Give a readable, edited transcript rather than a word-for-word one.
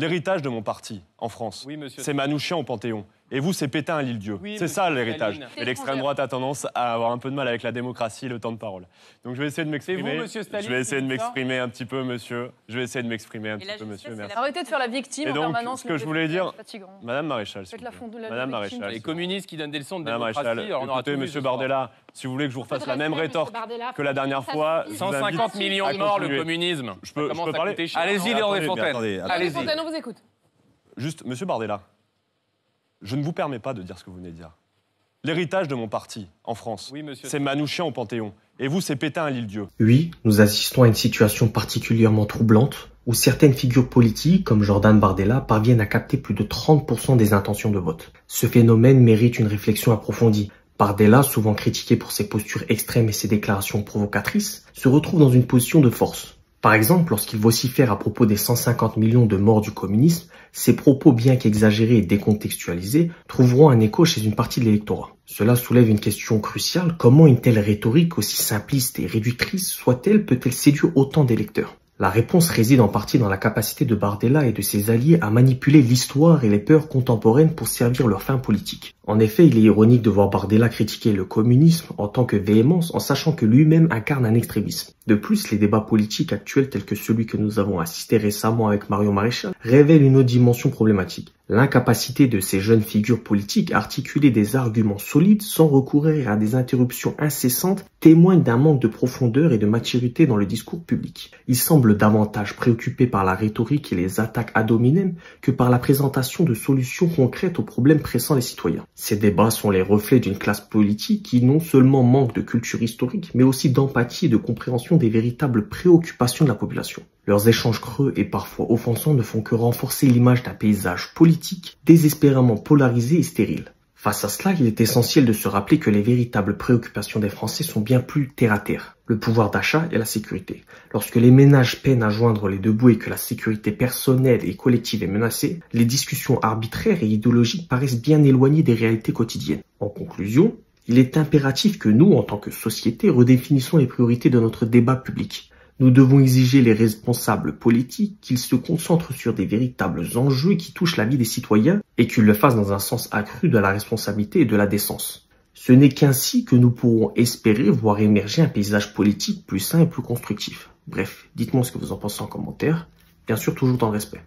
L'héritage de mon parti, en France, Oui, monsieur. c'est Manouchian au Panthéon. Et vous, c'est Pétain à l'île-dieu. Oui, c'est ça l'héritage. Staline. Et l'extrême droite a tendance à avoir un peu de mal avec la démocratie et le temps de parole. Donc je vais essayer de m'exprimer. vous, monsieur Staline, Je vais essayer qui de dit ça m'exprimer un petit peu, monsieur. Je vais essayer de m'exprimer un petit peu, monsieur. Merci. Arrêtez de faire la victime Et en donc, permanence. ce que je voulais dire, c'est fatigant. Madame Maréchal, Faites la victime. Madame Maréchal, Les communistes qui donnent des leçons de Madame démocratie, Maréchal, alors on aura écoutez, tout vu monsieur ce soir. Bardella, si vous voulez que je vous refasse la même rétorque que la dernière fois, je vous invite 150 millions de à morts, le continuer. communisme. Je peux parler. Allez-y, Léon Desfontaines. Allez-y. Fontaine, on vous écoute. Juste, monsieur Bardella, je ne vous permets pas de dire ce que vous venez de dire. L'héritage de mon parti, en France, Oui, monsieur. c'est Manouchian au Panthéon. Et vous, c'est Pétain à l'île-dieu. Oui, nous assistons à une situation particulièrement troublante où certaines figures politiques, comme Jordan Bardella, parviennent à capter plus de 30% des intentions de vote. Ce phénomène mérite une réflexion approfondie. Bardella, souvent critiqué pour ses postures extrêmes et ses déclarations provocatrices, se retrouve dans une position de force. Par exemple, lorsqu'il vocifère à propos des 150 millions de morts du communisme, ses propos, bien qu'exagérés et décontextualisés, trouveront un écho chez une partie de l'électorat. Cela soulève une question cruciale: comment une telle rhétorique, aussi simpliste et réductrice soit-elle, peut-elle séduire autant d'électeurs? La réponse réside en partie dans la capacité de Bardella et de ses alliés à manipuler l'histoire et les peurs contemporaines pour servir leurs fins politiques. En effet, il est ironique de voir Bardella critiquer le communisme en tant que véhémence en sachant que lui-même incarne un extrémisme. De plus, les débats politiques actuels tels que celui que nous avons assisté récemment avec Marion Maréchal révèlent une autre dimension problématique. L'incapacité de ces jeunes figures politiques à articuler des arguments solides sans recourir à des interruptions incessantes témoigne d'un manque de profondeur et de maturité dans le discours public. Ils semblent davantage préoccupés par la rhétorique et les attaques ad hominem que par la présentation de solutions concrètes aux problèmes pressant les citoyens. Ces débats sont les reflets d'une classe politique qui non seulement manque de culture historique, mais aussi d'empathie et de compréhension des véritables préoccupations de la population. Leurs échanges creux et parfois offensants ne font que renforcer l'image d'un paysage politique désespérément polarisé et stérile. Face à cela, il est essentiel de se rappeler que les véritables préoccupations des Français sont bien plus terre-à-terre. Le pouvoir d'achat et la sécurité. Lorsque les ménages peinent à joindre les deux bouts et que la sécurité personnelle et collective est menacée, les discussions arbitraires et idéologiques paraissent bien éloignées des réalités quotidiennes. En conclusion, il est impératif que nous, en tant que société, redéfinissons les priorités de notre débat public. Nous devons exiger les responsables politiques qu'ils se concentrent sur des véritables enjeux qui touchent la vie des citoyens et qu'ils le fassent dans un sens accru de la responsabilité et de la décence. Ce n'est qu'ainsi que nous pourrons espérer voir émerger un paysage politique plus sain et plus constructif. Bref, dites-moi ce que vous en pensez en commentaire, bien sûr toujours dans le respect.